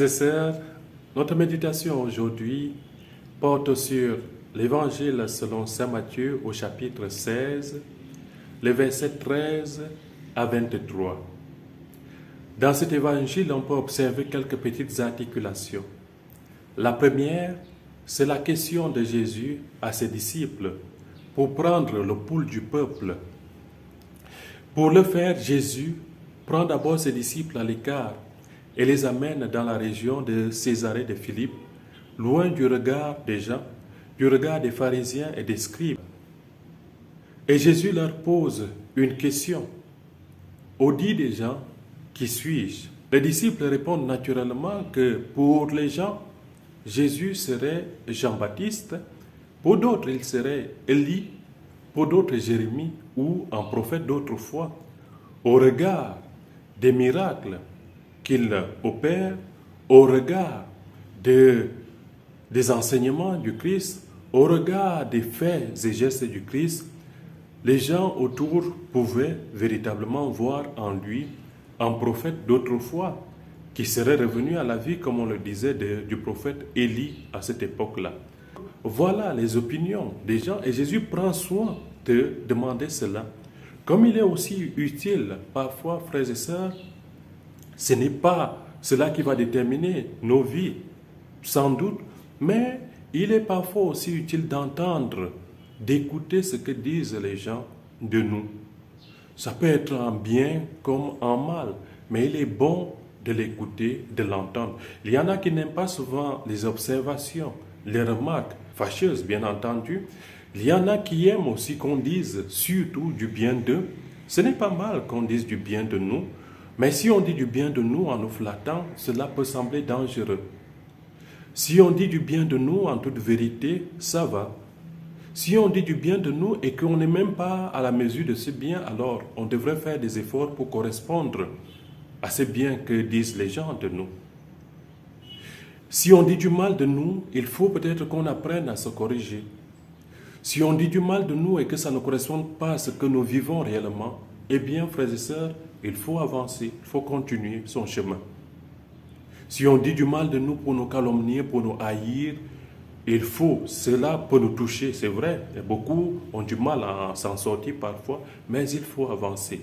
et sœurs, notre méditation aujourd'hui porte sur l'Évangile selon saint Matthieu au chapitre 16, les versets 13 à 23. Dans cet Évangile, on peut observer quelques petites articulations. La première, c'est la question de Jésus à ses disciples pour prendre le pouls du peuple. Pour le faire, Jésus prend d'abord ses disciples à l'écart et les amène dans la région de Césarée de Philippe, loin du regard des gens, du regard des pharisiens et des scribes. Et Jésus leur pose une question. Au dit des gens, qui suis-je? Les disciples répondent naturellement que pour les gens, Jésus serait Jean-Baptiste, pour d'autres il serait Élie, pour d'autres Jérémie ou un prophète d'autrefois. Au regard des miracles qu'il opère, au regard des enseignements du Christ, au regard des faits et gestes du Christ, les gens autour pouvaient véritablement voir en lui un prophète d'autrefois qui serait revenu à la vie, comme on le disait, du prophète Élie à cette époque-là. Voilà les opinions des gens et Jésus prend soin de demander cela. Comme il est aussi utile, parfois, frères et sœurs, ce n'est pas cela qui va déterminer nos vies, sans doute, mais il est parfois aussi utile d'entendre, d'écouter ce que disent les gens de nous. Ça peut être en bien comme en mal, mais il est bon de l'écouter, de l'entendre. Il y en a qui n'aiment pas souvent les observations, les remarques fâcheuses, bien entendu. Il y en a qui aiment aussi qu'on dise surtout du bien d'eux. Ce n'est pas mal qu'on dise du bien de nous, mais si on dit du bien de nous en nous flattant, cela peut sembler dangereux. Si on dit du bien de nous en toute vérité, ça va. Si on dit du bien de nous et qu'on n'est même pas à la mesure de ce bien, alors on devrait faire des efforts pour correspondre à ce bien que disent les gens de nous. Si on dit du mal de nous, il faut peut-être qu'on apprenne à se corriger. Si on dit du mal de nous et que ça ne correspond pas à ce que nous vivons réellement, eh bien, frères et sœurs, il faut avancer, il faut continuer son chemin. Si on dit du mal de nous pour nous calomnier, pour nous haïr, il faut, cela peut nous toucher, c'est vrai. Et beaucoup ont du mal à s'en sortir parfois, mais il faut avancer.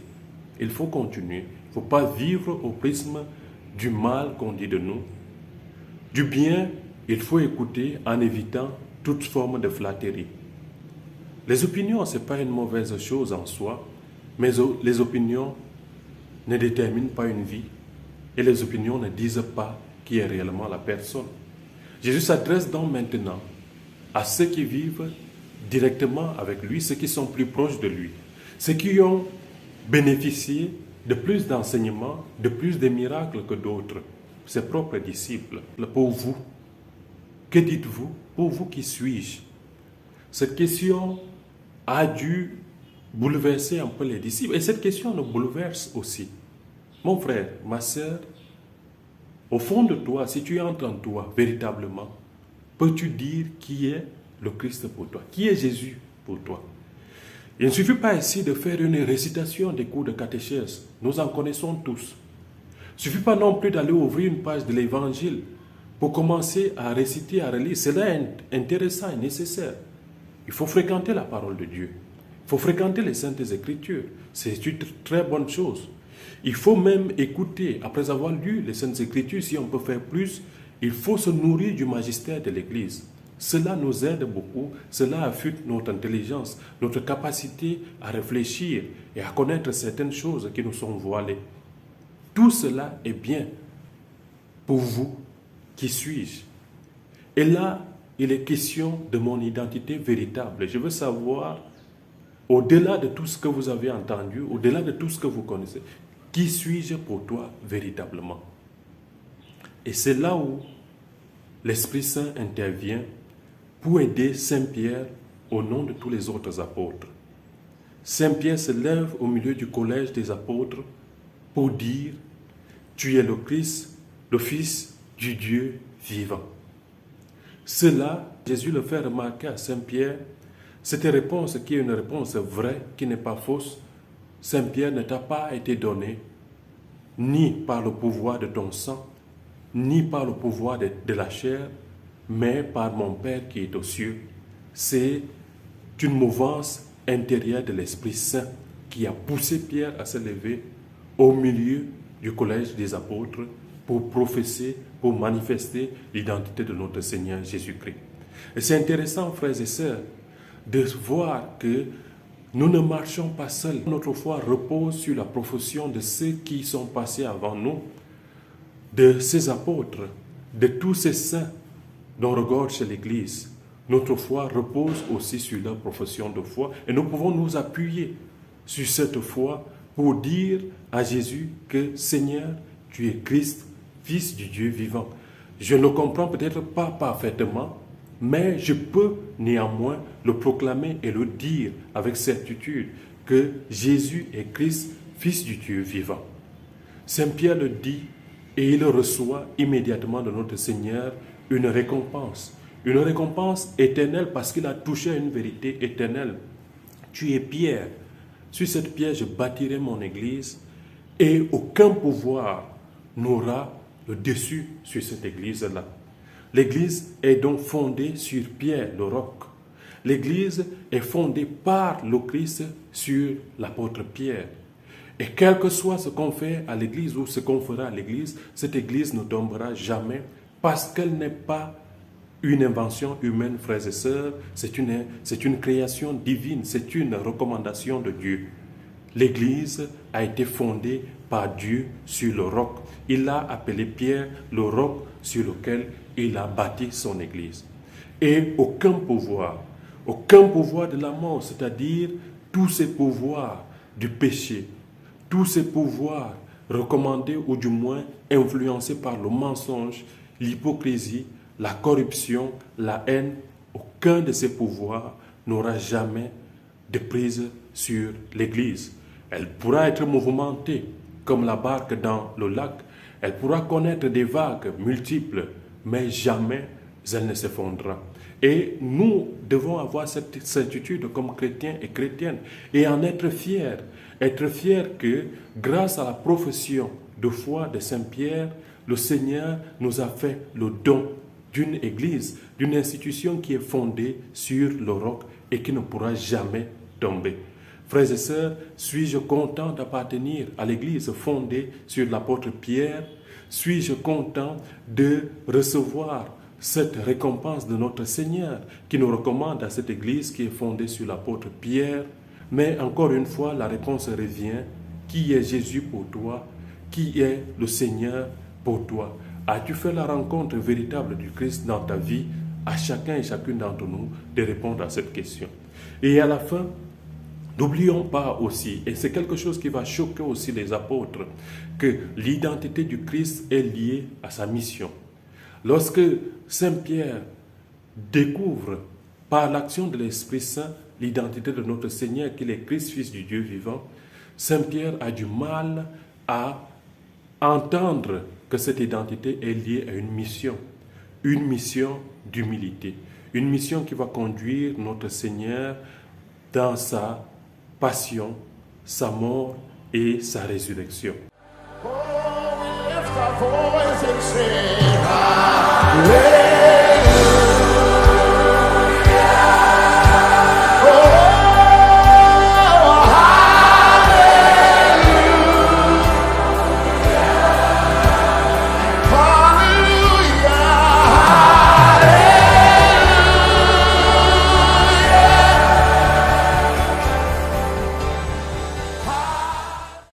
Il faut continuer. Il ne faut pas vivre au prisme du mal qu'on dit de nous. Du bien, il faut écouter en évitant toute forme de flatterie. Les opinions, ce n'est pas une mauvaise chose en soi, mais les opinions ne déterminent pas une vie et les opinions ne disent pas qui est réellement la personne. Jésus s'adresse donc maintenant à ceux qui vivent directement avec lui, ceux qui sont plus proches de lui, ceux qui ont bénéficié de plus d'enseignements, de plus de miracles que d'autres, ses propres disciples. Pour vous, que dites-vous? Pour vous, qui suis-je? Cette question a dû bouleverser un peu les disciples et cette question nous bouleverse aussi. Mon frère, ma sœur, au fond de toi, si tu entres en toi véritablement, peux-tu dire qui est le Christ pour toi? Qui est Jésus pour toi? Il ne suffit pas ici de faire une récitation des cours de catéchèse. Nous en connaissons tous. Il ne suffit pas non plus d'aller ouvrir une page de l'Évangile pour commencer à réciter, à relire. Cela est intéressant et nécessaire. Il faut fréquenter la parole de Dieu. Il faut fréquenter les Saintes Écritures. C'est une très bonne chose. Il faut même écouter, après avoir lu les Saintes Écritures, si on peut faire plus, il faut se nourrir du magistère de l'Église. Cela nous aide beaucoup, cela affûte notre intelligence, notre capacité à réfléchir et à connaître certaines choses qui nous sont voilées. Tout cela est bien pour vous. Qui suis-je? Et là, il est question de mon identité véritable. Je veux savoir, au-delà de tout ce que vous avez entendu, au-delà de tout ce que vous connaissez, qui suis-je pour toi véritablement? Et c'est là où l'Esprit Saint intervient pour aider Saint Pierre au nom de tous les autres apôtres. Saint Pierre se lève au milieu du collège des apôtres pour dire « Tu es le Christ, le Fils du Dieu vivant ». Cela, Jésus le fait remarquer à Saint Pierre. Cette réponse qui est une réponse vraie, qui n'est pas fausse, Saint Pierre ne t'a pas été donnée ni par le pouvoir de ton sang, ni par le pouvoir de la chair, mais par mon Père qui est aux cieux. C'est une mouvance intérieure de l'Esprit Saint qui a poussé Pierre à se lever au milieu du collège des apôtres pour professer, pour manifester l'identité de notre Seigneur Jésus-Christ. Et c'est intéressant, frères et sœurs, de voir que nous ne marchons pas seuls. Notre foi repose sur la profession de ceux qui sont passés avant nous, de ces apôtres, de tous ces saints dont regorge l'Église. Notre foi repose aussi sur leur profession de foi et nous pouvons nous appuyer sur cette foi pour dire à Jésus que Seigneur, tu es Christ, Fils du Dieu vivant. Je ne le comprends peut-être pas parfaitement, mais je peux néanmoins le proclamer et le dire avec certitude que Jésus est Christ, Fils du Dieu vivant. Saint Pierre le dit et il reçoit immédiatement de notre Seigneur une récompense éternelle parce qu'il a touché à une vérité éternelle. Tu es Pierre. Sur cette pierre, je bâtirai mon église et aucun pouvoir n'aura le dessus sur cette église-là. L'église est donc fondée sur Pierre, le roc. L'église est fondée par le Christ sur l'apôtre Pierre. Et quel que soit ce qu'on fait à l'église ou ce qu'on fera à l'église, cette église ne tombera jamais parce qu'elle n'est pas une invention humaine, frères et sœurs, c'est une création divine, c'est une recommandation de Dieu. L'église a été fondée par Dieu sur le roc. Il a appelé Pierre le roc sur lequel il a bâti son église. Et aucun pouvoir de la mort, c'est-à-dire tous ces pouvoirs du péché, tous ces pouvoirs recommandés ou du moins influencés par le mensonge, l'hypocrisie, la corruption, la haine, aucun de ces pouvoirs n'aura jamais de prise sur l'Église. Elle pourra être mouvementée comme la barque dans le lac, elle pourra connaître des vagues multiples, mais jamais elle ne s'effondrera. Et nous devons avoir cette certitude comme chrétiens et chrétiennes et en être fiers que grâce à la profession de foi de Saint Pierre, le Seigneur nous a fait le don d'une église, d'une institution qui est fondée sur le roc et qui ne pourra jamais tomber. Frères et sœurs, suis-je content d'appartenir à l'église fondée sur l'apôtre Pierre? Suis-je content de recevoir cette récompense de notre Seigneur qui nous recommande à cette église qui est fondée sur l'apôtre Pierre? Mais encore une fois, la réponse revient. Qui est Jésus pour toi? Qui est le Seigneur pour toi? As-tu fait la rencontre véritable du Christ dans ta vie? À chacun et chacune d'entre nous de répondre à cette question. Et à la fin, n'oublions pas aussi, et c'est quelque chose qui va choquer aussi les apôtres, que l'identité du Christ est liée à sa mission. Lorsque Saint Pierre découvre par l'action de l'Esprit Saint l'identité de notre Seigneur, qu'il est Christ, Fils du Dieu vivant, Saint Pierre a du mal à entendre que cette identité est liée à une mission d'humilité, une mission qui va conduire notre Seigneur dans sa passion, sa mort et sa résurrection. Oh, we lift our voice and sing,